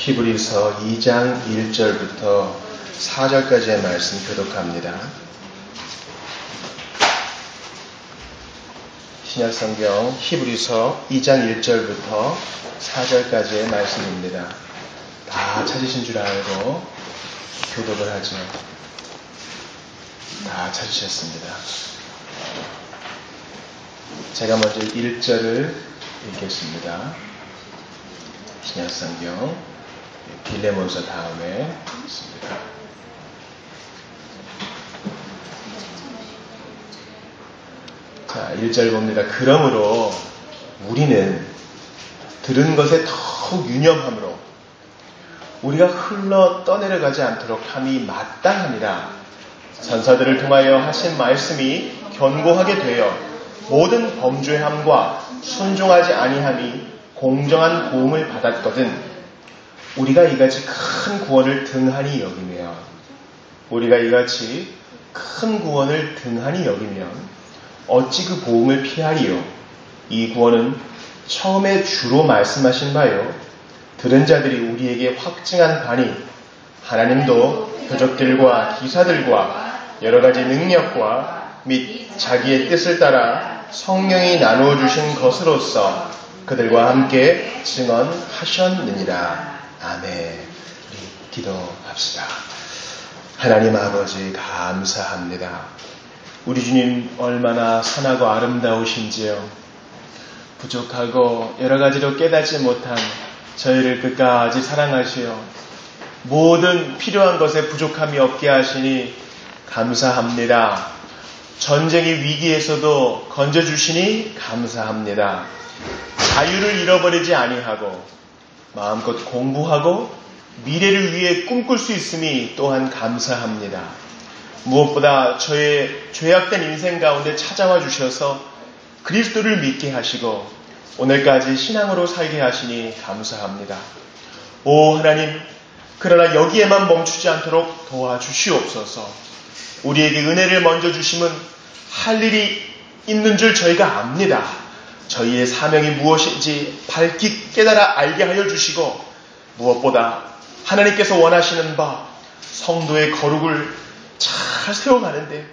히브리서 2장 1절부터 4절까지의 말씀 교독합니다. 신약성경 히브리서 2장 1절부터 4절까지의 말씀입니다. 다 찾으신 줄 알고 교독을 하죠. 다 찾으셨습니다. 제가 먼저 1절을 읽겠습니다. 신약성경 빌레몬서 다음에 있습니다. 자, 1절 봅니다. 그러므로 우리는 들은 것에 더욱 유념함으로 우리가 흘러 떠내려가지 않도록 함이 마땅하니라. 전사들을 통하여 하신 말씀이 견고하게 되어 모든 범죄함과 순종하지 아니함이 공정한 보응을 받았거든. 우리가 이같이 큰 구원을 등한히 여기면 어찌 그 보응을 피하리요? 이 구원은 처음에 주로 말씀하신 바요 들은 자들이 우리에게 확증한 바니 하나님도 표적들과 기사들과 여러 가지 능력과 및 자기의 뜻을 따라 성령이 나누어 주신 것으로서 그들과 함께 증언하셨느니라. 아멘. 우리 기도합시다. 하나님 아버지 감사합니다. 우리 주님 얼마나 선하고 아름다우신지요. 부족하고 여러 가지로 깨닫지 못한 저희를 끝까지 사랑하시어 모든 필요한 것에 부족함이 없게 하시니 감사합니다. 전쟁의 위기에서도 건져주시니 감사합니다. 자유를 잃어버리지 아니하고 마음껏 공부하고 미래를 위해 꿈꿀 수 있음이 또한 감사합니다. 무엇보다 저의 죄악된 인생 가운데 찾아와 주셔서 그리스도를 믿게 하시고 오늘까지 신앙으로 살게 하시니 감사합니다. 오 하나님, 그러나 여기에만 멈추지 않도록 도와주시옵소서. 우리에게 은혜를 먼저 주심은 할 일이 있는 줄 저희가 압니다. 저희의 사명이 무엇인지 밝히 깨달아 알게 하여 주시고 무엇보다 하나님께서 원하시는 바 성도의 거룩을 잘 세워가는데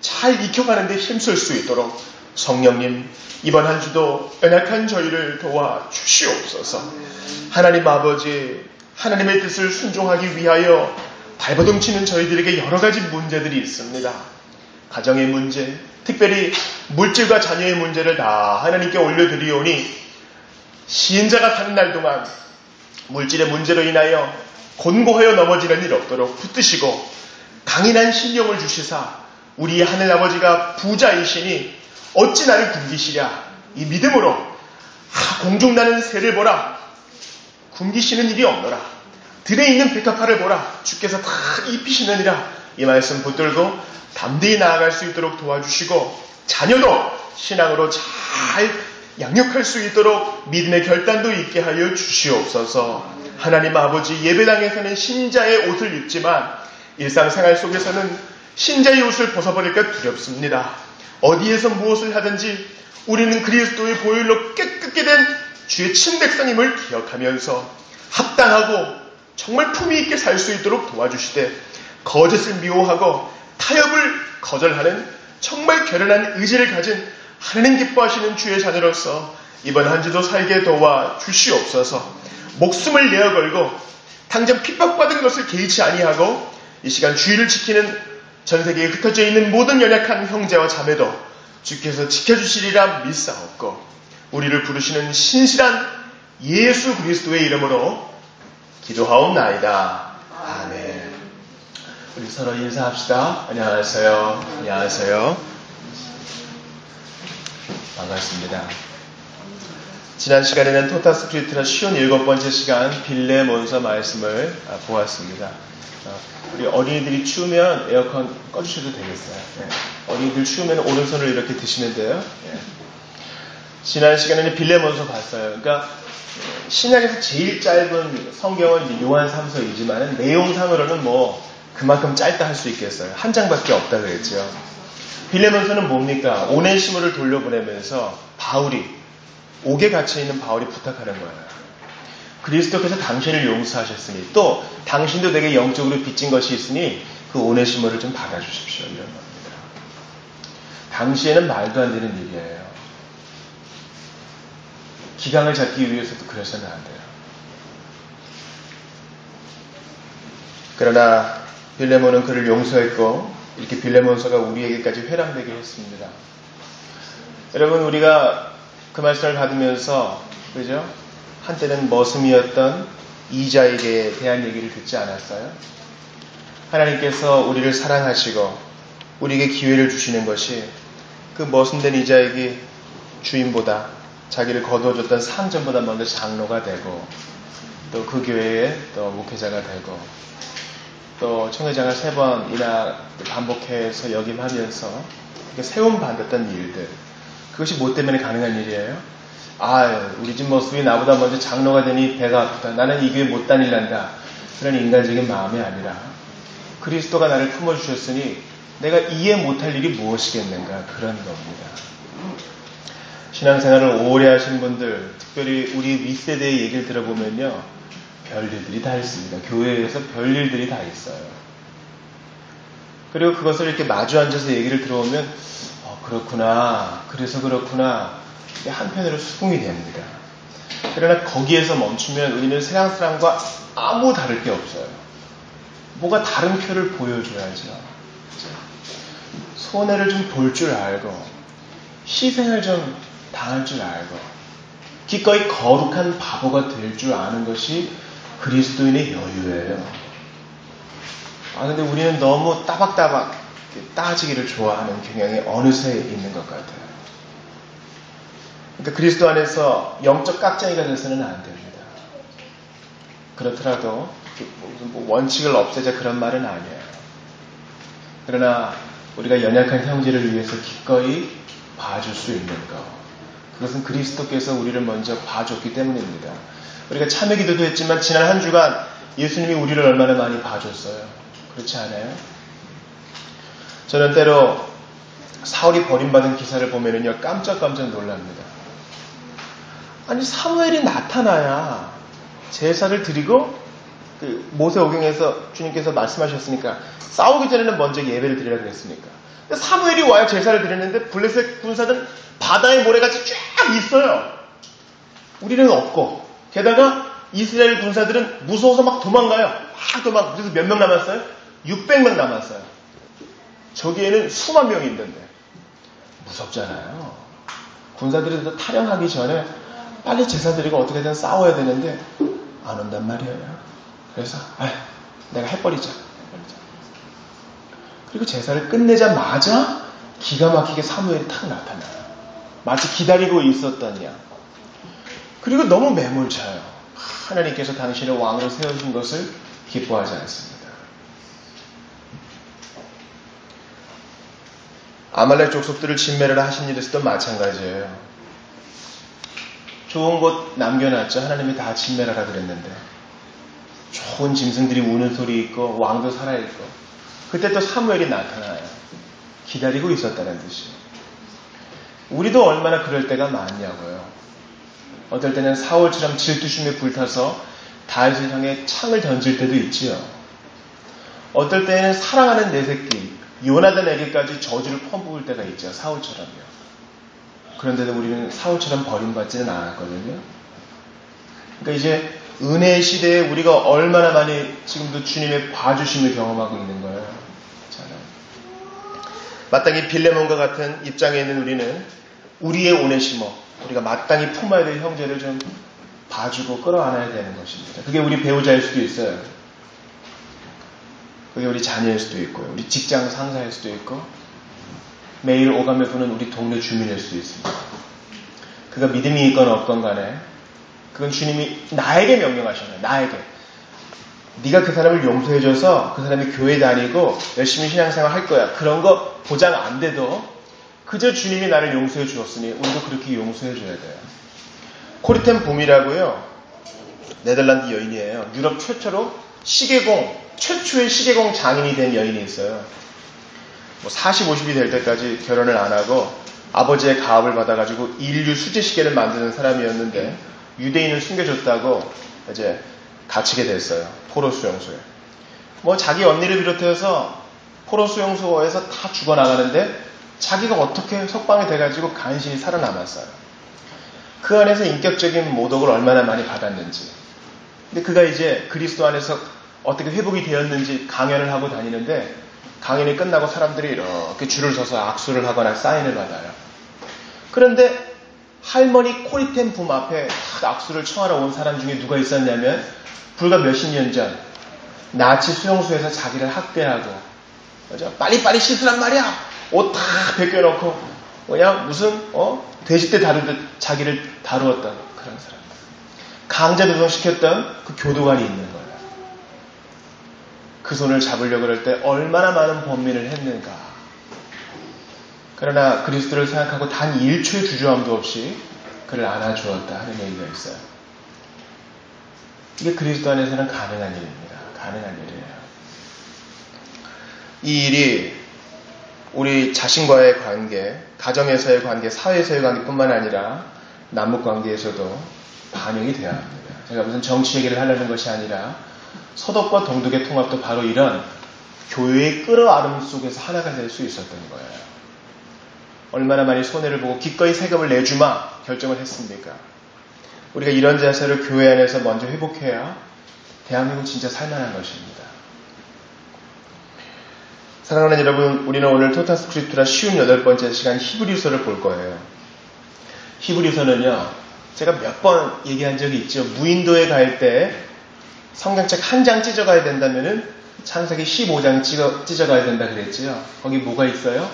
잘 익혀가는데 힘쓸 수 있도록 성령님 이번 한 주도 연약한 저희를 도와주시옵소서. 하나님 아버지, 하나님의 뜻을 순종하기 위하여 발버둥치는 저희들에게 여러 가지 문제들이 있습니다. 가정의 문제, 특별히 물질과 자녀의 문제를 다 하나님께 올려드리오니 시인자가 사는 날 동안 물질의 문제로 인하여 곤고하여 넘어지는 일 없도록 붙드시고 강인한 신령을 주시사 우리 하늘 아버지가 부자이시니 어찌 나를 굶기시랴. 이 믿음으로 공중나는 새를 보라. 굶기시는 일이 없노라. 들에 있는 백합화를 보라. 주께서 다 입히시느니라. 이 말씀 붙들고 담대히 나아갈 수 있도록 도와주시고 자녀도 신앙으로 잘 양육할 수 있도록 믿음의 결단도 있게 하여 주시옵소서. 하나님 아버지, 예배당에서는 신자의 옷을 입지만 일상생활 속에서는 신자의 옷을 벗어버릴까 두렵습니다. 어디에서 무엇을 하든지 우리는 그리스도의 보혈로 깨끗게 된 주의 친백성임을 기억하면서 합당하고 정말 품위 있게 살 수 있도록 도와주시되 거짓을 미워하고 타협을 거절하는 정말 결연한 의지를 가진 하나님 기뻐하시는 주의 자녀로서 이번 한 주도 살게 도와주시옵소서. 목숨을 내어 걸고 당장 핍박받은 것을 개의치 아니하고 이 시간 주의를 지키는 전 세계에 흩어져 있는 모든 연약한 형제와 자매도 주께서 지켜주시리라 믿사옵고 우리를 부르시는 신실한 예수 그리스도의 이름으로 기도하옵나이다. 아멘. 우리 서로 인사합시다. 안녕하세요. 안녕하세요. 반갑습니다. 지난 시간에는 토타스크리트라 쉬운 7번째 시간 빌레몬서 말씀을 보았습니다. 우리 어린이들이 추우면 에어컨 꺼주셔도 되겠어요. 네. 어린이들 추우면 오른손을 이렇게 드시면 돼요. 네. 지난 시간에는 빌레몬서 봤어요. 그러니까 신약에서 제일 짧은 성경은 이제 요한 3서이지만 내용상으로는 뭐 그만큼 짧다 할 수 있겠어요. 한 장밖에 없다 그랬죠. 빌레몬서는 뭡니까? 오네시모를 돌려보내면서 바울이 옥에 갇혀있는 바울이 부탁하는 거예요. 그리스도께서 당신을 용서하셨으니 또 당신도 내게 영적으로 빚진 것이 있으니 그 오네시모를 좀 받아주십시오. 이런 겁니다. 당시에는 말도 안 되는 일이에요. 기강을 잡기 위해서도 그래서는 안 돼요. 그러나 빌레몬은 그를 용서했고 이렇게 빌레몬서가 우리에게까지 회람되게 했습니다. 여러분, 우리가 그 말씀을 받으면서 그죠? 한때는 머슴이었던 이자에게 대한 얘기를 듣지 않았어요? 하나님께서 우리를 사랑하시고 우리에게 기회를 주시는 것이 그 머슴된 이자에게 주인보다 자기를 거두어줬던 상전보다 먼저 장로가 되고 또 그 교회에 또 목회자가 되고 또 총회장을 3번이나 반복해서 역임하면서 세움받았던 일들, 그것이 뭐 때문에 가능한 일이에요? 우리 집 모습이 나보다 먼저 장로가 되니 배가 아프다. 나는 이 교회 못 다닐란다. 그런 인간적인 마음이 아니라 그리스도가 나를 품어주셨으니 내가 이해 못할 일이 무엇이겠는가, 그런 겁니다. 신앙생활을 오래 하신 분들, 특별히 우리 윗세대의 얘기를 들어보면요, 별일들이 다 있습니다. 교회에서 별일들이 다 있어요. 그리고 그것을 이렇게 마주 앉아서 얘기를 들어보면 그렇구나, 그래서 그렇구나, 한편으로 수긍이 됩니다. 그러나 거기에서 멈추면 우리는 세상 사람과 아무 다를 게 없어요. 뭐가 다른 표를 보여줘야죠. 손해를 좀 볼 줄 알고 희생을 좀 당할 줄 알고 기꺼이 거룩한 바보가 될 줄 아는 것이 그리스도인의 여유예요. 근데 우리는 너무 따박따박 따지기를 좋아하는 경향이 어느새 있는 것 같아요. 그러니까 그리스도 안에서 영적 깍쟁이가 돼서는 안 됩니다. 그렇더라도 원칙을 없애자 그런 말은 아니에요. 그러나 우리가 연약한 형제를 위해서 기꺼이 봐줄 수 있는 것, 그것은 그리스도께서 우리를 먼저 봐줬기 때문입니다. 우리가 참회 기도도 했지만 지난 한 주간 예수님이 우리를 얼마나 많이 봐줬어요. 그렇지 않아요? 저는 때로 사울이 버림받은 기사를 보면은요, 깜짝깜짝 놀랍니다. 아니, 사무엘이 나타나야 제사를 드리고 모세오경에서 주님께서 말씀하셨으니까 싸우기 전에는 먼저 예배를 드리라 그랬으니까. 근데 사무엘이 와야 제사를 드리는데 블레셋 군사들은 바다의 모래같이 쫙 있어요. 우리는 없고, 게다가 이스라엘 군사들은 무서워서 막 도망가요. 그래서 몇 명 남았어요? 600명 남았어요. 저기에는 수만 명이 있는데 무섭잖아요. 군사들이 더 타령하기 전에 빨리 제사 드리고 어떻게든 싸워야 되는데 안 온단 말이에요. 그래서 내가 해버리자. 그리고 제사를 끝내자마자 기가 막히게 사무엘이 탁 나타나요. 마치 기다리고 있었던 양. 그리고 너무 매몰차요. 하나님께서 당신을 왕으로 세우신 것을 기뻐하지 않습니다. 아말렉 족속들을 진멸을 하신 일에서도 마찬가지예요. 좋은 곳 남겨놨죠. 하나님이 다 진멸하라 그랬는데. 좋은 짐승들이 우는 소리 있고 왕도 살아있고, 그때 또 사무엘이 나타나요. 기다리고 있었다는 뜻이. 우리도 얼마나 그럴 때가 많냐고요. 어떨 때는 사울처럼 질투심에 불타서 다윗을 향해 창을 던질 때도 있지요. 어떨 때는 사랑하는 내 새끼 요나단에게까지 저주를 퍼부을 때가 있죠. 사울처럼요. 그런데도 우리는 사울처럼 버림받지는 않았거든요. 그러니까 이제 은혜의 시대에 우리가 얼마나 많이 지금도 주님의 봐주심을 경험하고 있는 거예요. 마땅히 빌레몬과 같은 입장에 있는 우리는 우리의 오네시모, 우리가 마땅히 품어야 될 형제를 좀 봐주고 끌어안아야 되는 것입니다. 그게 우리 배우자일 수도 있어요. 그게 우리 자녀일 수도 있고요. 우리 직장 상사일 수도 있고, 매일 오감에 부는 우리 동네 주민일 수도 있습니다. 그가 믿음이 있건 없건 간에 그건 주님이 나에게 명령하셨나요. 나에게. 네가 그 사람을 용서해줘서 그 사람이 교회 다니고 열심히 신앙생활 할 거야. 그런 거 보장 안 돼도 그저 주님이 나를 용서해 주었으니 우리도 그렇게 용서해 줘야 돼요. 코리텐 봄이라고요. 네덜란드 여인이에요. 유럽 최초로 최초의 시계공 장인이 된 여인이 있어요. 40, 50이 될 때까지 결혼을 안 하고 아버지의 가업을 받아가지고 인류 수제 시계를 만드는 사람이었는데 유대인을 숨겨줬다고 이제 갇히게 됐어요. 포로 수용소에. 뭐 자기 언니를 비롯해서 포로 수용소에서 다 죽어나가는데 자기가 어떻게 석방이 돼가지고 간신히 살아남았어요. 그 안에서 인격적인 모독을 얼마나 많이 받았는지. 근데 그가 이제 그리스도 안에서 어떻게 회복이 되었는지 강연을 하고 다니는데 강연이 끝나고 사람들이 이렇게 줄을 서서 악수를 하거나 사인을 받아요. 그런데 할머니 코리템 붐 앞에 딱 악수를 청하러 온 사람 중에 누가 있었냐면 불과 몇십 년 전 나치 수용소에서 자기를 학대하고 그죠? 빨리빨리 씻으란 말이야. 옷 다 벗겨놓고 그냥 무슨 돼지떼 다루듯 자기를 다루었던 그런 사람. 강제 노동시켰던 그 교도관이 있는 거예요. 그 손을 잡으려고 그럴 때 얼마나 많은 범민을 했는가. 그러나 그리스도를 생각하고 단 1초의 주저함도 없이 그를 안아주었다 하는 얘기가 있어요. 이게 그리스도 안에서는 가능한 일입니다. 가능한 일이에요. 이 일이 우리 자신과의 관계, 가정에서의 관계, 사회에서의 관계뿐만 아니라 남북 관계에서도 반영이 되어야 합니다. 제가 무슨 정치 얘기를 하려는 것이 아니라 서독과 동독의 통합도 바로 이런 교회의 끌어안음 속에서 하나가 될 수 있었던 거예요. 얼마나 많이 손해를 보고 기꺼이 세금을 내주마 결정을 했습니까? 우리가 이런 자세를 교회 안에서 먼저 회복해야 대한민국 진짜 살만한 것입니다. 사랑하는 여러분, 우리는 오늘 토타스크립투라 58번째 시간 히브리서를 볼 거예요. 히브리서는요, 제가 몇 번 얘기한 적이 있죠. 무인도에 갈 때 성경책 한 장 찢어가야 된다면은 창세기 15장 찢어가야 된다 그랬지요. 거기 뭐가 있어요?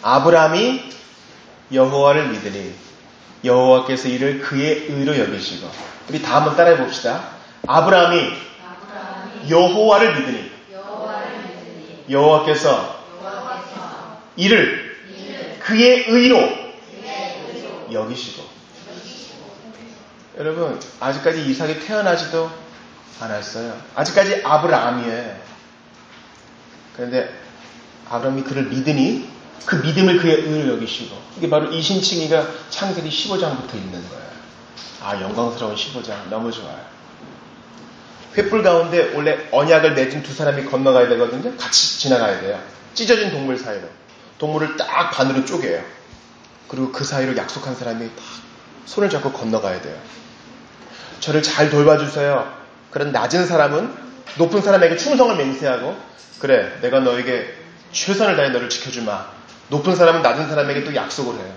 아브라함이 여호와를 믿으니 여호와께서 이를 그의 의로 여기시고. 우리 다 한번 따라해 봅시다. 아브라함이 여호와를 믿으니 여호와께서 이를 그의 의로 여기시고. 여러분, 아직까지 이삭이 태어나지도 않았어요. 아직까지 아브라함이에요. 그런데 아브라함이 그를 믿으니 그 믿음을 그의 의로 여기시고. 이게 바로 이신칭의가 창세기 15장부터 있는 거예요. 아, 영광스러운 15장. 너무 좋아요. 횃불 가운데 원래 언약을 맺은 두 사람이 건너가야 되거든요. 같이 지나가야 돼요. 찢어진 동물 사이로. 동물을 딱 반으로 쪼개요. 그리고 그 사이로 약속한 사람이 딱 손을 잡고 건너가야 돼요. 저를 잘 돌봐주세요. 그런 낮은 사람은 높은 사람에게 충성을 맹세하고, 그래, 내가 너에게 최선을 다해 너를 지켜주마. 높은 사람은 낮은 사람에게 또 약속을 해요.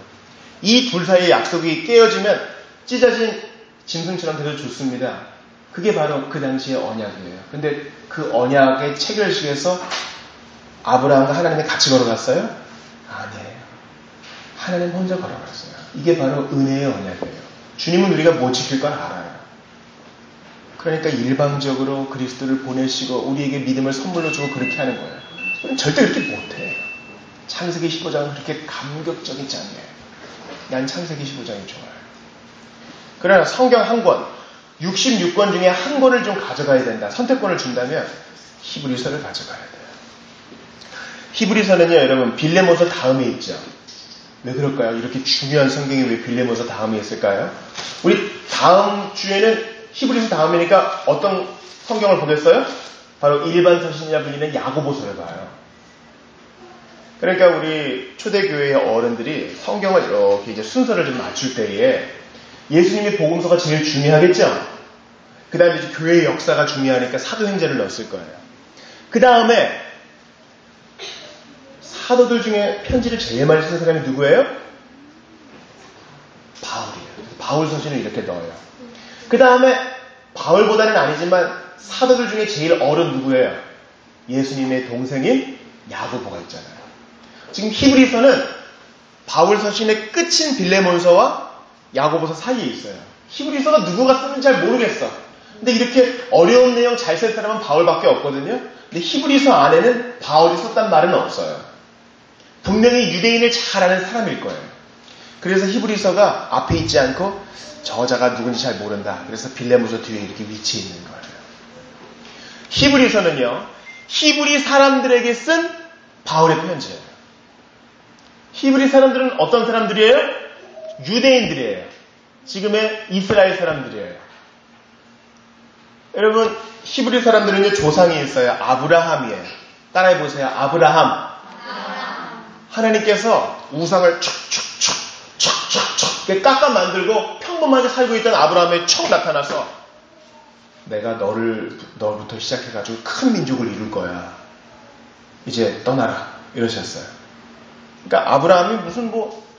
이 둘 사이의 약속이 깨어지면 찢어진 짐승처럼 되어 좋습니다. 그게 바로 그 당시의 언약이에요. 근데 그 언약의 체결식에서 아브라함과 하나님이 같이 걸어갔어요? 아니에요. 하나님 혼자 걸어갔어요. 이게 바로 은혜의 언약이에요. 주님은 우리가 못 지킬 건 알아요. 그러니까 일방적으로 그리스도를 보내시고 우리에게 믿음을 선물로 주고 그렇게 하는 거예요. 우리는 절대 그렇게 못해요. 창세기 15장은 그렇게 감격적이지 않네요. 난 창세기 15장이 좋아요. 그러나 성경 한 권, 66권 중에 한 권을 좀 가져가야 된다. 선택권을 준다면 히브리서를 가져가야 돼요. 히브리서는요, 여러분, 빌레모서 다음에 있죠. 왜 그럴까요? 이렇게 중요한 성경이 왜 빌레모서 다음에 있을까요? 우리 다음 주에는 히브리서 다음이니까 어떤 성경을 보겠어요? 바로 일반 서신이라 불리는 야고보서를 봐요. 그러니까 우리 초대교회의 어른들이 성경을 이렇게 이제 순서를 좀 맞출 때에 예수님의 복음서가 제일 중요하겠죠? 그 다음에 이제 교회의 역사가 중요하니까 사도행전을 넣었을 거예요. 그 다음에 사도들 중에 편지를 제일 많이 쓴 사람이 누구예요? 바울이에요. 바울 서신을 이렇게 넣어요. 그 다음에 바울보다는 아니지만 사도들 중에 제일 어른 누구예요? 예수님의 동생인 야고보가 있잖아요. 지금 히브리서는 바울 서신의 끝인 빌레몬서와 야고보서 사이에 있어요. 히브리서가 누구가 쓰는지 잘 모르겠어. 근데 이렇게 어려운 내용 잘 쓸 사람은 바울밖에 없거든요. 근데 히브리서 안에는 바울이 썼단 말은 없어요. 분명히 유대인을 잘 아는 사람일 거예요. 그래서 히브리서가 앞에 있지 않고 저자가 누군지 잘 모른다. 그래서 빌레몬서 뒤에 이렇게 위치해 있는 거예요. 히브리서는요, 히브리 사람들에게 쓴 바울의 편지예요. 히브리 사람들은 어떤 사람들이에요? 유대인들이에요. 지금의 이스라엘 사람들이에요. 여러분, 히브리 사람들은 조상이 있어요. 아브라함이에요. 따라해보세요. 아브라함. 하나님께서 우상을 척 깎아 만들고 평범하게 살고 있던 아브라함에 척 나타나서 내가 너부터 시작해가지고 큰 민족을 이룰 거야. 이제 떠나라. 이러셨어요. 그러니까 아브라함이 무슨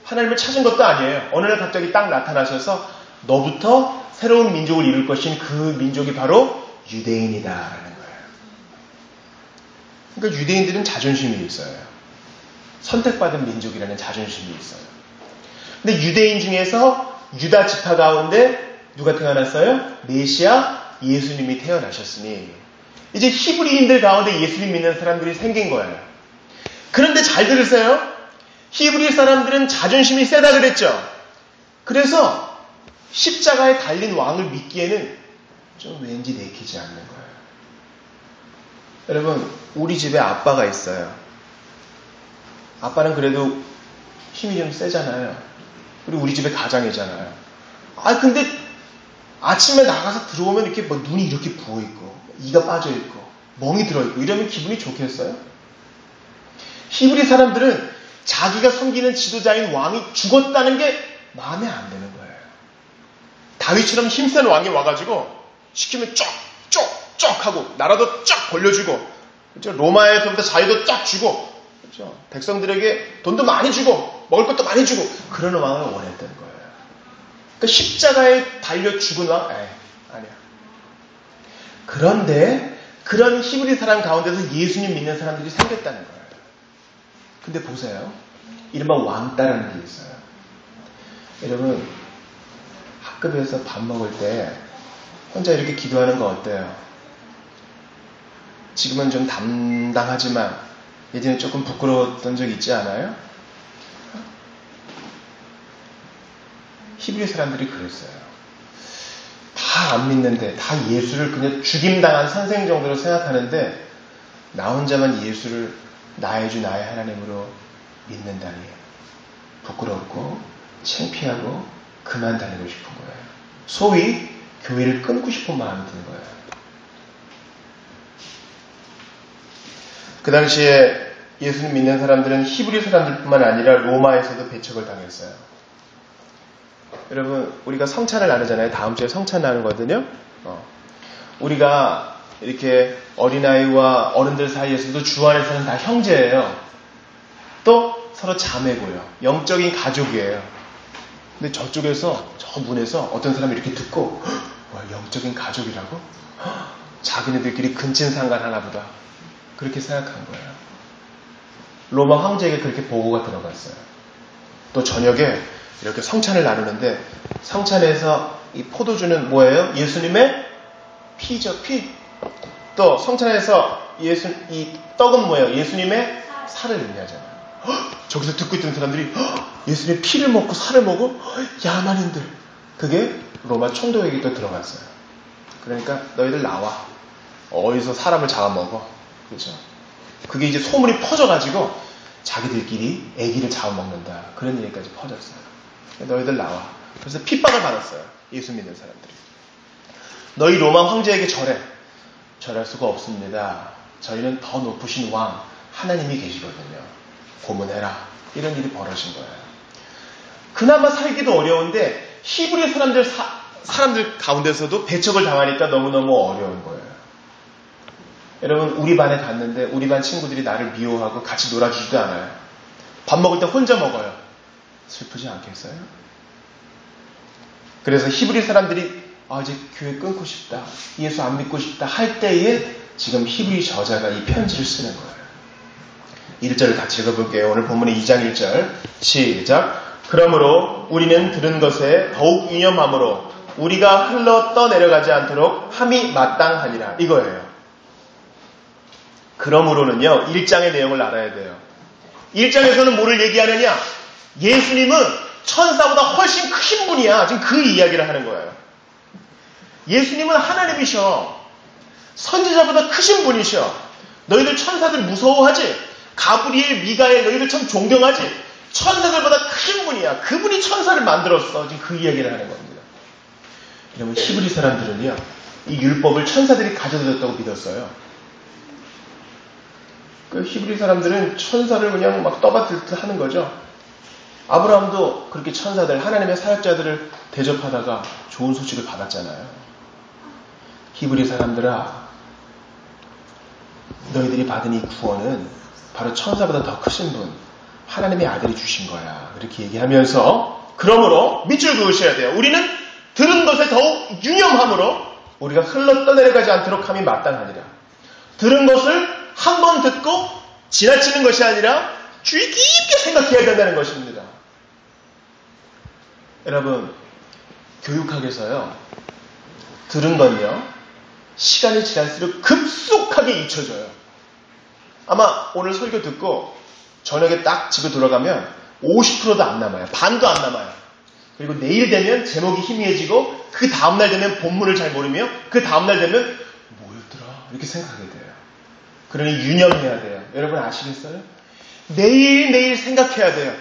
하나님을 찾은 것도 아니에요. 어느 날 갑자기 딱 나타나셔서 너부터 새로운 민족을 이룰 것인 그 민족이 바로 유대인이다라는 거예요. 그러니까 유대인들은 자존심이 있어요. 선택받은 민족이라는 자존심이 있어요. 근데 유대인 중에서 유다 지파 가운데 누가 태어났어요? 메시아 예수님이 태어나셨으니 이제 히브리인들 가운데 예수님 믿는 사람들이 생긴 거예요. 그런데 잘 들으세요. 히브리 사람들은 자존심이 세다 그랬죠. 그래서 십자가에 달린 왕을 믿기에는 좀 왠지 내키지 않는 거예요. 여러분, 우리 집에 아빠가 있어요. 아빠는 그래도 힘이 좀 세잖아요. 그리고 우리 집에 가장이잖아요. 근데 아침에 나가서 들어오면 이렇게 눈이 이렇게 부어있고, 이가 빠져있고, 멍이 들어있고, 이러면 기분이 좋겠어요? 히브리 사람들은 자기가 섬기는 지도자인 왕이 죽었다는 게 마음에 안 드는 거예요. 다윗처럼 힘센 왕이 와가지고 시키면 쫙 하고 나라도 쫙 벌려주고, 그렇죠? 로마에서부터 자유도 쫙 주고, 그렇죠? 백성들에게 돈도 많이 주고 먹을 것도 많이 주고 그런 왕을 원했던 거예요. 그러니까 십자가에 달려 죽은 왕, 아니야. 그런데 그런 히브리 사람 가운데서 예수님 믿는 사람들이 생겼다는 거예요. 근데 보세요. 이른바 왕따라는 게 있어요. 여러분, 학급에서 밥 먹을 때 혼자 이렇게 기도하는 거 어때요? 지금은 좀 담당하지만 예전에 조금 부끄러웠던 적 있지 않아요? 히브리 사람들이 그랬어요. 다 안 믿는데, 다 예수를 그냥 죽임당한 선생 정도로 생각하는데 나 혼자만 예수를 나의 주 나의 하나님으로 믿는다니 부끄럽고 창피하고 그만 다니고 싶은 거예요. 소위 교회를 끊고 싶은 마음이 드는 거예요. 그 당시에 예수님 믿는 사람들은 히브리 사람들뿐만 아니라 로마에서도 배척을 당했어요. 여러분, 우리가 성찬을 나누잖아요. 다음 주에 성찬 나누거든요. 우리가 이렇게 어린아이와 어른들 사이에서도 주 안에서는 다 형제예요. 또 서로 자매고요. 영적인 가족이에요. 근데 저쪽에서, 저 문에서 어떤 사람이 이렇게 듣고, 와, 영적인 가족이라고? 자기네들끼리 근친상간 하나 보다. 그렇게 생각한 거예요. 로마 황제에게 그렇게 보고가 들어갔어요. 또 저녁에 이렇게 성찬을 나누는데 성찬에서 이 포도주는 뭐예요? 예수님의 피죠, 피. 또 성찬에서 이 떡은 뭐예요? 예수님의 살을 의미하잖아요. 저기서 듣고 있던 사람들이 예수님의 피를 먹고 살을 먹어? 야만인들. 그게 로마 총독에게 또 들어갔어요. 그러니까 너희들 나와. 어디서 사람을 잡아먹어. 그렇죠? 그게 이제 소문이 퍼져가지고 자기들끼리 애기를 잡아먹는다. 그런 얘기까지 퍼졌어요. 너희들 나와. 그래서 핍박을 받았어요. 예수 믿는 사람들이. 너희 로마 황제에게 절해. 절할 수가 없습니다. 저희는 더 높으신 왕 하나님이 계시거든요. 고문해라. 이런 일이 벌어진 거예요. 그나마 살기도 어려운데 히브리 사람들 가운데서도 배척을 당하니까 너무너무 어려운 거예요. 여러분, 우리 반에 갔는데 우리 반 친구들이 나를 미워하고 같이 놀아주지도 않아요. 밥 먹을 때 혼자 먹어요. 슬프지 않겠어요? 그래서 히브리 사람들이 이제 교회 끊고 싶다, 예수 안 믿고 싶다 할 때에 지금 히브리 저자가 이 편지를 쓰는 거예요. 1절을 같이 읽어볼게요. 오늘 본문의 2장 1절 시작. 그러므로 우리는 들은 것에 더욱 유념함으로 우리가 흘러 떠내려가지 않도록 함이 마땅하니라. 이거예요. 그러므로는요, 1장의 내용을 알아야 돼요. 1장에서는 뭐를 얘기하느냐? 예수님은 천사보다 훨씬 큰 분이야. 지금 그 이야기를 하는 거예요. 예수님은 하나님이셔. 선지자보다 크신 분이셔. 너희들 천사들 무서워하지? 가브리엘, 미가엘 너희들 참 존경하지? 천사들보다 크신 분이야. 그분이 천사를 만들었어. 지금 그 이야기를 하는 겁니다. 그러면 히브리 사람들은요, 이 율법을 천사들이 가져다줬다고 믿었어요. 그 히브리 사람들은 천사를 그냥 막 떠받들듯 하는 거죠. 아브라함도 그렇게 천사들, 하나님의 사역자들을 대접하다가 좋은 소식을 받았잖아요. 히브리 사람들아, 너희들이 받은 이 구원은 바로 천사보다 더 크신 분, 하나님의 아들이 주신 거야. 이렇게 얘기하면서, 그러므로 밑줄 그으셔야 돼요. 우리는 들은 것에 더욱 유념함으로 우리가 흘러 떠내려가지 않도록 함이 마땅하니라. 들은 것을 한 번 듣고 지나치는 것이 아니라 주의 깊게 생각해야 된다는 것입니다. 여러분, 교육학에서요, 들은 건요, 시간이 지날수록 급속하게 잊혀져요. 아마 오늘 설교 듣고 저녁에 딱 집에 돌아가면 50%도 안 남아요. 반도 안 남아요. 그리고 내일 되면 제목이 희미해지고 그 다음날 되면 본문을 잘 모르며 그 다음날 되면 뭐였더라? 이렇게 생각하게 돼요. 그러니 유념해야 돼요. 여러분 아시겠어요? 매일매일 생각해야 돼요.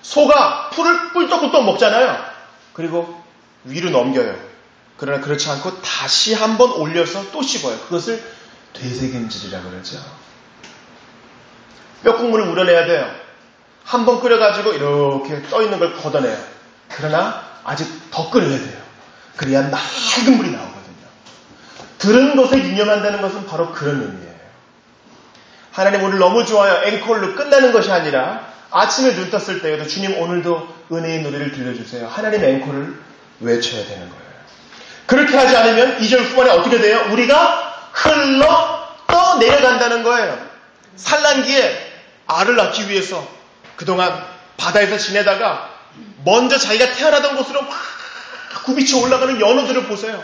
소가 풀을 꿀떡꿀떡 먹잖아요. 그리고 위로 넘겨요. 그러나 그렇지 않고 다시 한번 올려서 또 씹어요. 그것을 되새김질이라고 그러죠. 뼈국물을 우려내야 돼요. 한번 끓여가지고 이렇게 떠있는 걸 걷어내요. 그러나 아직 더 끓여야 돼요. 그래야 맑은 물이 나오거든요. 들은 것에 유념한다는 것은 바로 그런 의미예요. 하나님 오늘 너무 좋아요. 앵콜로 끝나는 것이 아니라 아침에 눈 떴을 때에도 주님 오늘도 은혜의 노래를 들려주세요. 하나님의 앵콜을 외쳐야 되는 거예요. 그렇게 하지 않으면 2절 후반에 어떻게 돼요? 우리가 흘러 떠내려간다는 거예요. 산란기에 알을 낳기 위해서 그동안 바다에서 지내다가 먼저 자기가 태어나던 곳으로 막 굽이쳐 올라가는 연어들을 보세요.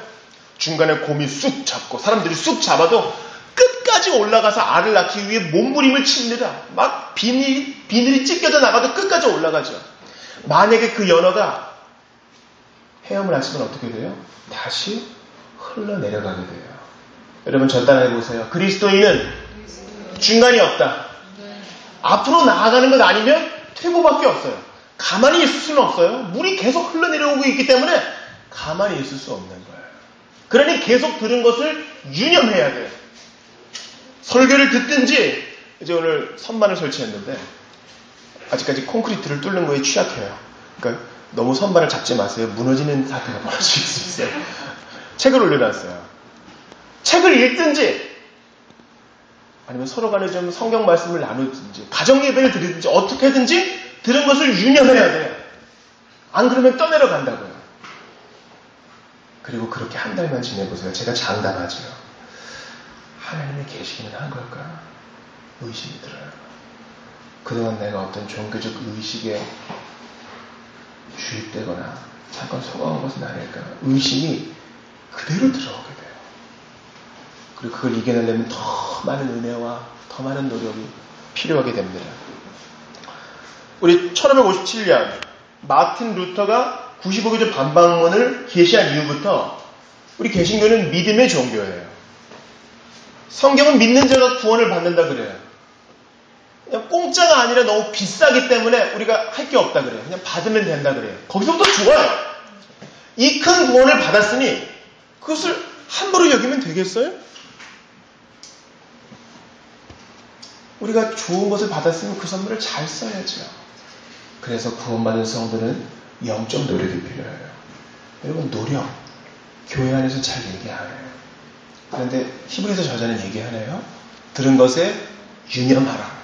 중간에 곰이 쑥 잡고 사람들이 쑥 잡아도 끝까지 올라가서 알을 낳기 위해 몸부림을 칩니다. 막 비늘이 찢겨져 나가도 끝까지 올라가죠. 만약에 그 연어가 헤엄을 하시면 어떻게 돼요? 다시 흘러내려가게 돼요. 여러분 저 따라해 보세요. 그리스도인은 중간이 없다. 앞으로 나아가는 것 아니면 퇴보밖에 없어요. 가만히 있을 수는 없어요. 물이 계속 흘러내려오고 있기 때문에 가만히 있을 수 없는 거예요. 그러니 계속 들은 것을 유념해야 돼요. 설교를 듣든지, 이제 오늘 선반을 설치했는데 아직까지 콘크리트를 뚫는 거에 취약해요. 그러니까 너무 선반을 잡지 마세요. 무너지는 사태가 벌어질 수 있어요. 책을 올려놨어요. 책을 읽든지 아니면 서로 간에 좀 성경 말씀을 나누든지 가정 예배를 드리든지 어떻게든지 들은 것을 유념해야 돼요. 안 그러면 떠내려간다고요. 그리고 그렇게 한 달만 지내보세요. 제가 장담하죠. 하나님의 계시기는 한 걸까? 의심이 들어요. 그동안 내가 어떤 종교적 의식에 주입되거나 잠깐 속아온 것은 아닐까? 의심이 그대로 들어오게 돼요. 그리고 그걸 이겨내려면 더 많은 은혜와 더 많은 노력이 필요하게 됩니다. 우리 1557년 마틴 루터가 95개조 반박문을 게시한 이후부터 우리 개신교는 믿음의 종교예요. 성경은 믿는 자가 구원을 받는다 그래요. 그냥 공짜가 아니라 너무 비싸기 때문에 우리가 할 게 없다 그래요. 그냥 받으면 된다 그래요. 거기서부터 좋아요. 이 큰 구원을 받았으니 그것을 함부로 여기면 되겠어요? 우리가 좋은 것을 받았으면 그 선물을 잘 써야죠. 그래서 구원받은 성도는 영적 노력이 필요해요. 여러분 노력, 교회 안에서 잘 얘기 안 해요. 그런데 히브리서 저자는 얘기하네요. 들은 것에 유념하라.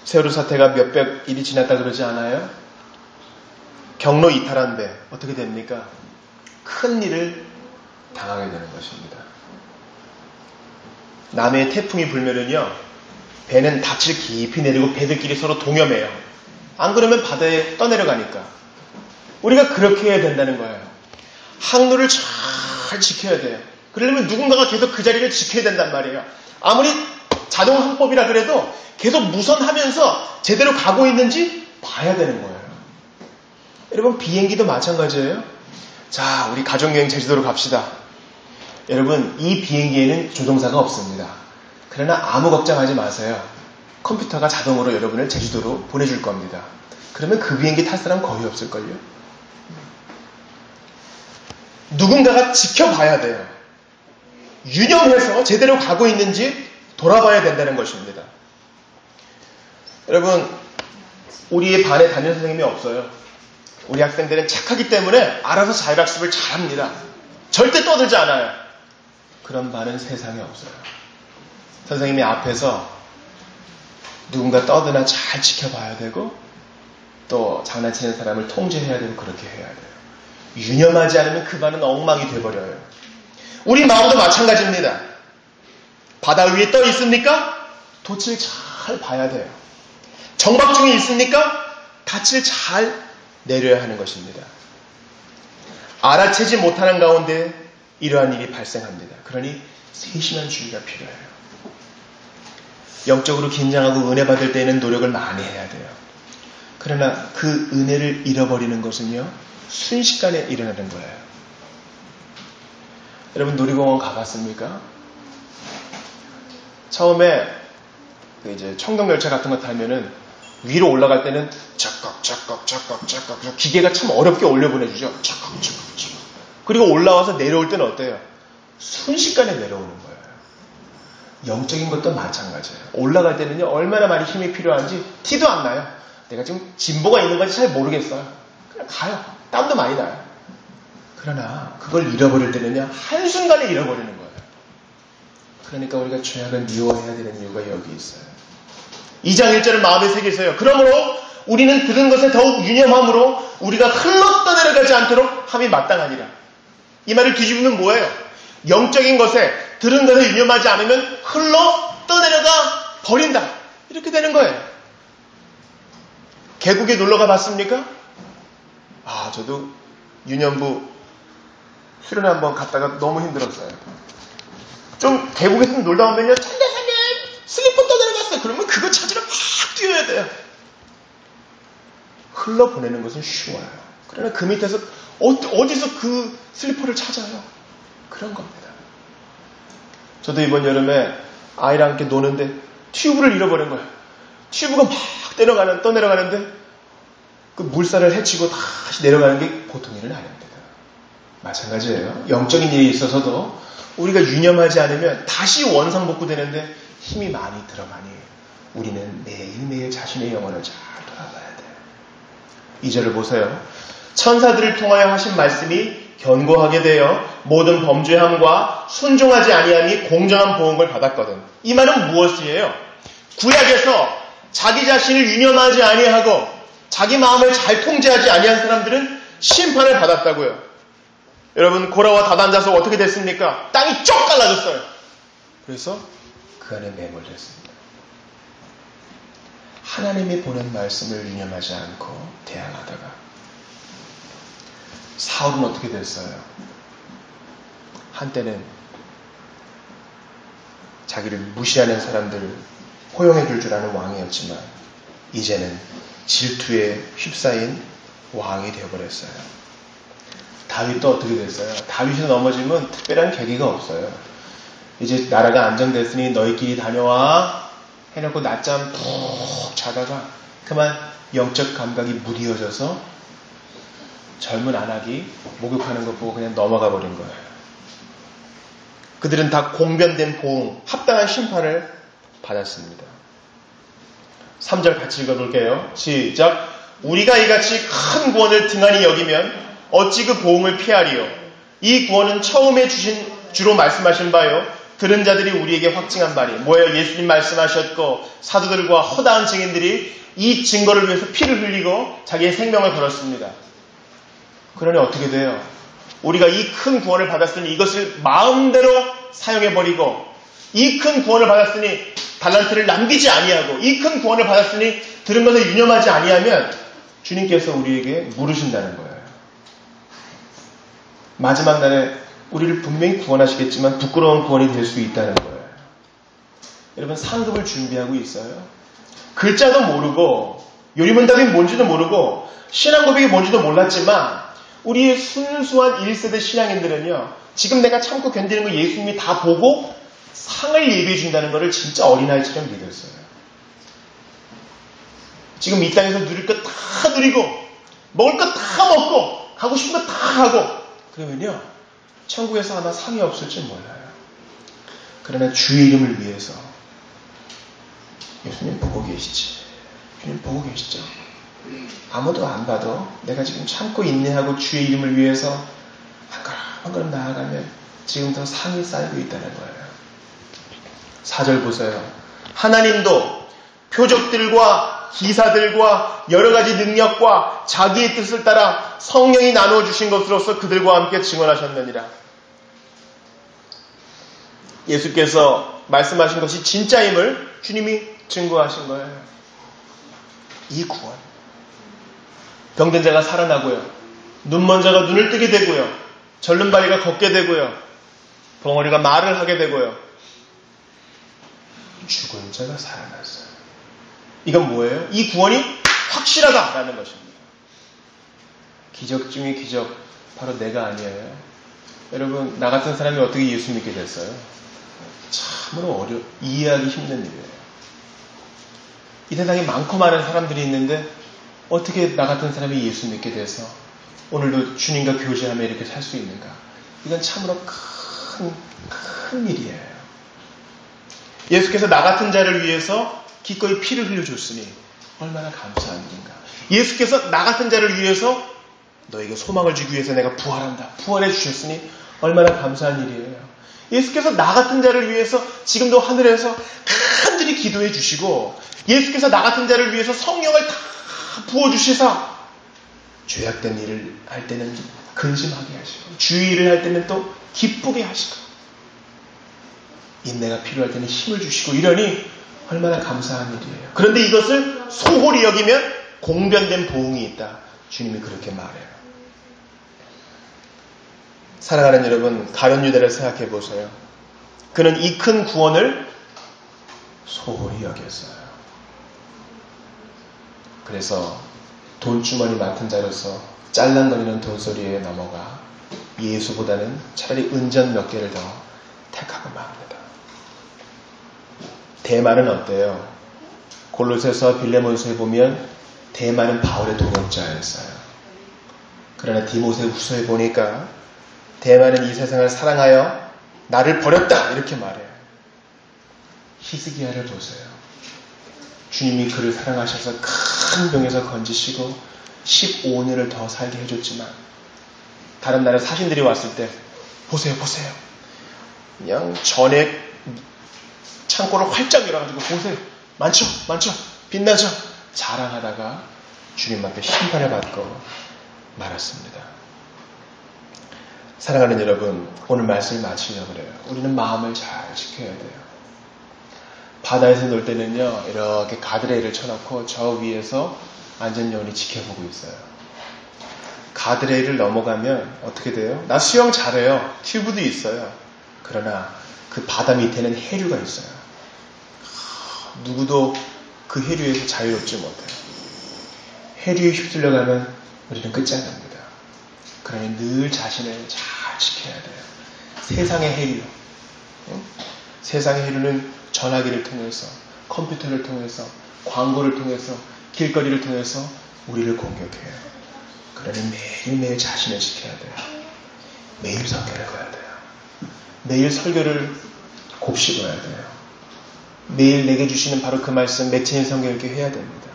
세월호 사태가 몇백 일이 지났다 그러지 않아요? 경로 이탈한 배 어떻게 됩니까? 큰 일을 당하게 되는 것입니다. 남해에 태풍이 불면은요, 배는 닻을 깊이 내리고 배들끼리 서로 동염해요. 안 그러면 바다에 떠내려가니까. 우리가 그렇게 해야 된다는 거예요. 항로를 잘 지켜야 돼요. 그러려면 누군가가 계속 그 자리를 지켜야 된단 말이에요. 아무리 자동 항법이라 그래도 계속 무선하면서 제대로 가고 있는지 봐야 되는 거예요. 여러분 비행기도 마찬가지예요. 자, 우리 가족여행 제주도로 갑시다. 여러분 이 비행기에는 조종사가 없습니다. 그러나 아무 걱정하지 마세요. 컴퓨터가 자동으로 여러분을 제주도로 보내줄 겁니다. 그러면 그 비행기 탈 사람 거의 없을걸요? 누군가가 지켜봐야 돼요. 유념해서 제대로 가고 있는지 돌아봐야 된다는 것입니다. 여러분, 우리의 반에 담임 선생님이 없어요. 우리 학생들은 착하기 때문에 알아서 자율학습을 잘합니다. 절대 떠들지 않아요. 그런 반은 세상에 없어요. 선생님이 앞에서 누군가 떠드나 잘 지켜봐야 되고 또 장난치는 사람을 통제해야 되고 그렇게 해야 돼요. 유념하지 않으면 그 반은 엉망이 돼버려요. 우리 마음도 마찬가지입니다. 바다 위에 떠 있습니까? 돛을 잘 봐야 돼요. 정박 중에 있습니까? 닻을 잘 내려야 하는 것입니다. 알아채지 못하는 가운데 이러한 일이 발생합니다. 그러니 세심한 주의가 필요해요. 영적으로 긴장하고 은혜 받을 때에는 노력을 많이 해야 돼요. 그러나 그 은혜를 잃어버리는 것은요, 순식간에 일어나는 거예요. 여러분 놀이공원 가봤습니까? 처음에 이제 청동열차 같은 거 타면은 위로 올라갈 때는 짝깍 기계가 참 어렵게 올려보내주죠. 짝깍. 그리고 올라와서 내려올 때는 어때요? 순식간에 내려오는 거예요. 영적인 것도 마찬가지예요. 올라갈 때는요, 얼마나 많이 힘이 필요한지 티도 안 나요. 내가 지금 진보가 있는 건지 잘 모르겠어요. 그냥 가요. 땀도 많이 나요. 그러나 그걸 잃어버릴 때는요, 한순간에 잃어버리는 거예요. 그러니까 우리가 죄악을 미워해야 되는 이유가 여기 있어요. 2장 1절을 마음에 새기세요. 그러므로 우리는 들은 것에 더욱 유념함으로 우리가 흘러 떠내려가지 않도록 함이 마땅하니라. 이 말을 뒤집으면 뭐예요? 영적인 것에 들은 것에 유념하지 않으면 흘러 떠내려가 버린다. 이렇게 되는 거예요. 계곡에 놀러가 봤습니까? 저도 유년부 수련회 한번 갔다가 너무 힘들었어요. 좀 계곡에서 놀다 오면요, 천대사님 슬리퍼 떠내려갔어요. 그러면 그거 찾으러 막 뛰어야 돼요. 흘러보내는 것은 쉬워요. 그러나 그 밑에서 어디서 그 슬리퍼를 찾아요? 그런 겁니다. 저도 이번 여름에 아이랑 함께 노는데 튜브를 잃어버린 거예요. 튜브가 막 떠내려가는데 그 물살을 헤치고 다시 내려가는 게 보통 일은 아닙니다. 마찬가지예요. 영적인 일에 있어서도 우리가 유념하지 않으면 다시 원상복구되는데 힘이 많이 들어가니 우리는 매일매일 자신의 영혼을 잘 돌아봐야 돼요. 2절을 보세요. 천사들을 통하여 하신 말씀이 견고하게 되어 모든 범죄함과 순종하지 아니함이 공정한 보응을 받았거든. 이 말은 무엇이에요? 구약에서 자기 자신을 유념하지 아니하고 자기 마음을 잘 통제하지 아니한 사람들은 심판을 받았다고요. 여러분, 고라와 다단 자석 어떻게 됐습니까? 땅이 쭉 갈라졌어요. 그래서 그 안에 매몰됐습니다. 하나님이 보낸 말씀을 유념하지 않고 대항하다가 사울은 어떻게 됐어요? 한때는 자기를 무시하는 사람들을 호용해 줄 줄 아는 왕이었지만 이제는 질투에 휩싸인 왕이 되어버렸어요. 다윗도 어떻게 됐어요? 다윗이 넘어지면 특별한 계기가 없어요. 이제 나라가 안정됐으니 너희끼리 다녀와 해놓고 낮잠 푹 자다가 그만 영적 감각이 무디어져서 젊은 안악이 목욕하는 것 보고 그냥 넘어가 버린 거예요. 그들은 다 공변된 보응, 합당한 심판을 받았습니다. 3절 같이 읽어볼게요. 시작. 우리가 이같이 큰 구원을 등한히 여기면 어찌 그 보응을 피하리요. 이 구원은 처음에 주로 말씀하신 바요. 들은 자들이 우리에게 확증한 바니 뭐예요? 예수님 말씀하셨고 사도들과 허다한 증인들이 이 증거를 위해서 피를 흘리고 자기의 생명을 걸었습니다. 그러니 어떻게 돼요? 우리가 이 큰 구원을 받았으니 이것을 마음대로 사용해버리고 이 큰 구원을 받았으니 달란트를 남기지 아니하고 이 큰 구원을 받았으니 들은 것을 유념하지 아니하면 주님께서 우리에게 물으신다는 거예요. 마지막 날에 우리를 분명히 구원하시겠지만 부끄러운 구원이 될 수 있다는 거예요. 여러분, 상급을 준비하고 있어요. 글자도 모르고 요리문답이 뭔지도 모르고 신앙 고백이 뭔지도 몰랐지만 우리의 순수한 1세대 신앙인들은요, 지금 내가 참고 견디는 거 예수님이 다 보고 상을 예비해 준다는 것을 진짜 어린아이처럼 믿었어요. 지금 이 땅에서 누릴 것 다 누리고 먹을 것 다 먹고 하고 싶은 거 다 하고 그러면요 천국에서 아마 상이 없을지 몰라요. 그러나 주의 이름을 위해서 예수님 보고 계시지. 주님 보고 계시죠. 아무도 안 봐도 내가 지금 참고 인내하고 주의 이름을 위해서 한 걸음 한 걸음 나아가면 지금부터 상이 쌓이고 있다는 거예요. 4절 보세요. 하나님도 표적들과 기사들과 여러 가지 능력과 자기의 뜻을 따라 성령이 나누어 주신 것으로서 그들과 함께 증언하셨느니라. 예수께서 말씀하신 것이 진짜임을 주님이 증거하신 거예요. 이 구원. 병든 자가 살아나고요. 눈먼 자가 눈을 뜨게 되고요. 절름발이가 걷게 되고요. 벙어리가 말을 하게 되고요. 죽은 자가 살아났어요. 이건 뭐예요? 이 구원이 확실하다라는 것입니다. 기적 중에 기적, 바로 내가 아니에요. 여러분, 나 같은 사람이 어떻게 예수 믿게 됐어요? 참으로 이해하기 힘든 일이에요. 이 세상에 많고 많은 사람들이 있는데 어떻게 나 같은 사람이 예수 믿게 돼서 오늘도 주님과 교제하며 이렇게 살 수 있는가? 이건 참으로 큰 일이에요. 예수께서 나 같은 자를 위해서 기꺼이 피를 흘려줬으니 얼마나 감사한 일인가. 예수께서 나 같은 자를 위해서 너에게 소망을 주기 위해서 내가 부활한다. 부활해 주셨으니 얼마나 감사한 일이에요. 예수께서 나 같은 자를 위해서 지금도 하늘에서 간절히 기도해 주시고 예수께서 나 같은 자를 위해서 성령을 다 부어주시사 죄악된 일을 할 때는 근심하게 하시고 주의 일을 할 때는 또 기쁘게 하시고 인내가 필요할 때는 힘을 주시고 이러니 얼마나 감사한 일이에요. 그런데 이것을 소홀히 여기면 공변된 보응이 있다. 주님이 그렇게 말해요. 사랑하는 여러분, 가룟 유다를 생각해 보세요. 그는 이 큰 구원을 소홀히 여겼어요. 그래서 돈주머니 맡은 자로서 짤랑거리는 돈소리에 넘어가 예수보다는 차라리 은전 몇 개를 더 택하고 맙니다. 대만은 어때요? 골로새서 빌레몬서에 보면 대만은 바울의 동역자였어요. 그러나 디모데후서에 보니까 대만은 이 세상을 사랑하여 나를 버렸다 이렇게 말해요. 히스기야를 보세요. 주님이 그를 사랑하셔서 큰 병에서 건지시고 15년을 더 살게 해줬지만 다른 나라 사신들이 왔을 때 보세요. 그냥 전에 창고를 활짝 열어가지고 보세요. 많죠? 빛나죠? 자랑하다가 주님 앞에 심판을 받고 말았습니다. 사랑하는 여러분, 오늘 말씀을 마치려고 그래요. 우리는 마음을 잘 지켜야 돼요. 바다에서 놀 때는요, 이렇게 가드레일을 쳐놓고 저 위에서 안전요원이 지켜보고 있어요. 가드레일을 넘어가면 어떻게 돼요? 나 수영 잘해요. 튜브도 있어요. 그러나 그 바다 밑에는 해류가 있어요. 누구도 그 해류에서 자유롭지 못해요. 해류에 휩쓸려가면 우리는 끝장납니다. 그러니 늘 자신을 잘 지켜야 돼요. 세상의 해류. 세상의 해류는 전화기를 통해서, 컴퓨터를 통해서, 광고를 통해서, 길거리를 통해서 우리를 공격해요. 그러니 매일매일 자신을 지켜야 돼요. 매일 성경을 가야 돼요. 매일 설교를 곱씹어야 돼요. 매일 내게 주시는 바로 그 말씀, 매체인 성경 읽기 해야 됩니다.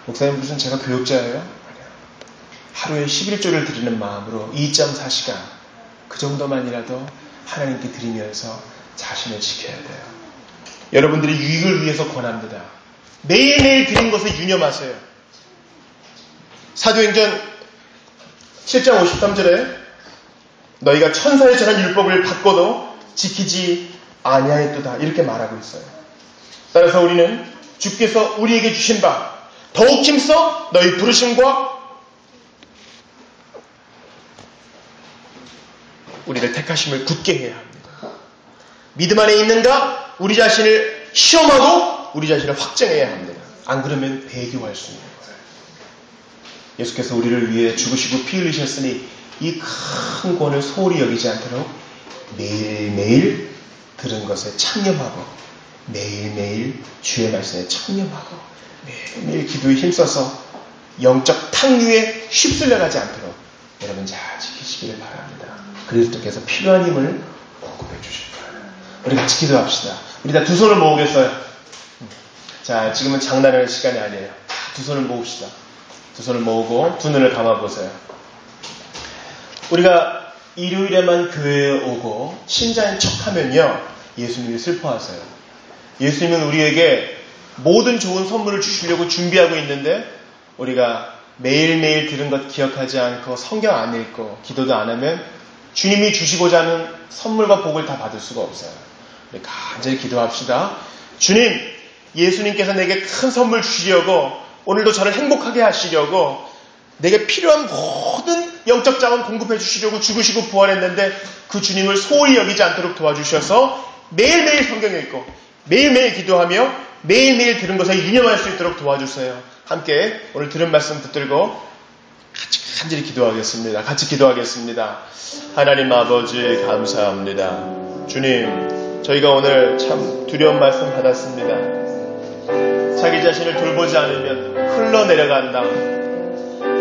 목사님 무슨 제가 교육자예요? 하루에 11조를 드리는 마음으로 2.4시간 그 정도만이라도 하나님께 드리면서 자신을 지켜야 돼요. 여러분들이 유익을 위해서 권합니다. 매일매일 드린 것에 유념하세요. 사도행전 7장 53절에 너희가 천사의 전한 율법을 받고도 지키지 아니하였도다 이렇게 말하고 있어요. 따라서 우리는 주께서 우리에게 주신 바 더욱 힘써 너희 부르심과 우리를 택하심을 굳게 해야 합니다. 믿음 안에 있는가? 우리 자신을 시험하고 우리 자신을 확정해야 합니다. 안 그러면 배교할 수 있는 거예요. 예수께서 우리를 위해 죽으시고 피 흘리셨으니 이 큰 권을 소홀히 여기지 않도록 매일매일 들은 것에 창념하고 매일매일 주의 말씀에 청렴하고 매일매일 기도에 힘써서 영적 탕류에 휩쓸려 가지 않도록 여러분 잘 지키시기를 바랍니다. 그리스도께서 필요한 힘을 공급해 주실 거예요. 우리 같이 기도합시다. 우리 다 두 손을 모으겠어요. 자, 지금은 장난할 시간이 아니에요. 두 손을 모읍시다. 두 손을 모으고 두 눈을 감아보세요. 우리가 일요일에만 교회에 오고 신자인 척하면요, 예수님이 슬퍼하세요. 예수님은 우리에게 모든 좋은 선물을 주시려고 준비하고 있는데 우리가 매일매일 들은 것 기억하지 않고 성경 안 읽고 기도도 안 하면 주님이 주시고자 하는 선물과 복을 다 받을 수가 없어요. 우리 간절히 기도합시다. 주님, 예수님께서 내게 큰 선물 주시려고 오늘도 저를 행복하게 하시려고 내게 필요한 모든 영적 자원 공급해 주시려고 죽으시고 부활했는데 그 주님을 소홀히 여기지 않도록 도와주셔서 매일매일 성경 읽고 매일매일 기도하며 매일매일 들은 것에 유념할 수 있도록 도와주세요. 함께 오늘 들은 말씀 붙들고 같이 간절히 기도하겠습니다. 같이 기도하겠습니다. 하나님 아버지 감사합니다. 주님, 저희가 오늘 참 두려운 말씀 받았습니다. 자기 자신을 돌보지 않으면 흘러내려간다.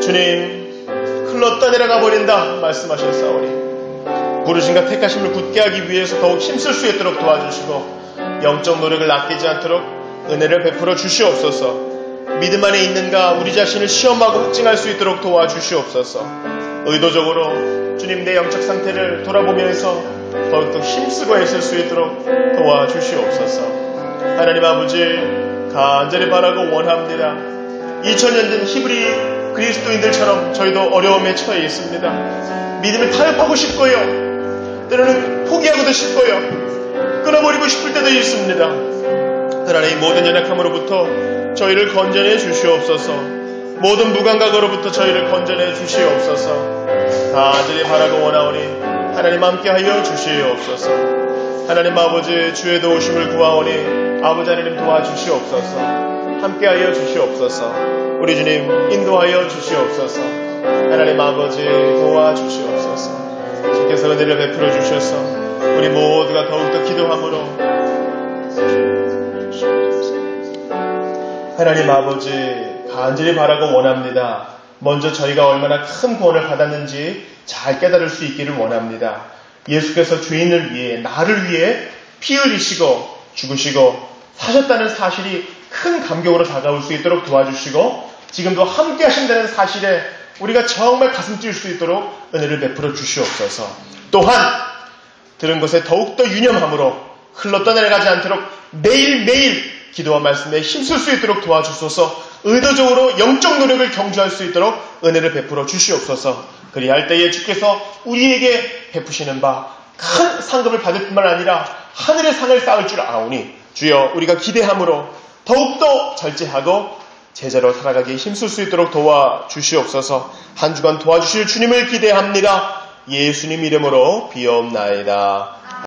주님, 흘러 떠내려가 버린다 말씀하셨사오니 부르심과 택하심을 굳게 하기 위해서 더욱 힘쓸 수 있도록 도와주시고 영적 노력을 아끼지 않도록 은혜를 베풀어 주시옵소서. 믿음 안에 있는가 우리 자신을 시험하고 확증할 수 있도록 도와주시옵소서. 의도적으로 주님 내 영적 상태를 돌아보면서 더욱더 힘쓰고 애쓸 수 있도록 도와주시옵소서. 하나님 아버지 간절히 바라고 원합니다. 2000년 전 히브리 그리스도인들처럼 저희도 어려움에 처해 있습니다. 믿음을 타협하고 싶고요. 때로는 포기하고도 싶고요. 끊어버리고 싶을 때도 있습니다. 그러나 이 모든 연약함으로부터 저희를 건져내 주시옵소서. 모든 무감각으로부터 저희를 건져내 주시옵소서. 간절히 바라고 원하오니 하나님 함께하여 주시옵소서. 하나님 아버지 주의 도우심을 구하오니 아버지 하나님 도와주시옵소서. 함께하여 주시옵소서. 우리 주님 인도하여 주시옵소서. 하나님 아버지 도와주시옵소서. 주께서 은혜를 베풀어 주셔서 우리 모두가 더욱더 기도함으로 하나님 아버지 간절히 바라고 원합니다. 먼저 저희가 얼마나 큰 구원을 받았는지 잘 깨달을 수 있기를 원합니다. 예수께서 죄인을 위해 나를 위해 피 흘리시고 죽으시고 사셨다는 사실이 큰 감격으로 다가올 수 있도록 도와주시고 지금도 함께 하신다는 사실에 우리가 정말 가슴 뛸 수 있도록 은혜를 베풀어 주시옵소서. 또한 들은 것에 더욱더 유념함으로 흘러 떠내려가지 않도록 매일매일 기도와 말씀에 힘쓸 수 있도록 도와주소서. 의도적으로 영적 노력을 경주할 수 있도록 은혜를 베풀어 주시옵소서. 그리할 때에 주께서 우리에게 베푸시는 바 큰 상급을 받을 뿐만 아니라 하늘의 상을 쌓을 줄 아오니 주여 우리가 기대함으로 더욱더 절제하고 제자로 살아가기에 힘쓸 수 있도록 도와주시옵소서. 한 주간 도와주실 주님을 기대합니다. 예수님 이름으로 비옵나이다.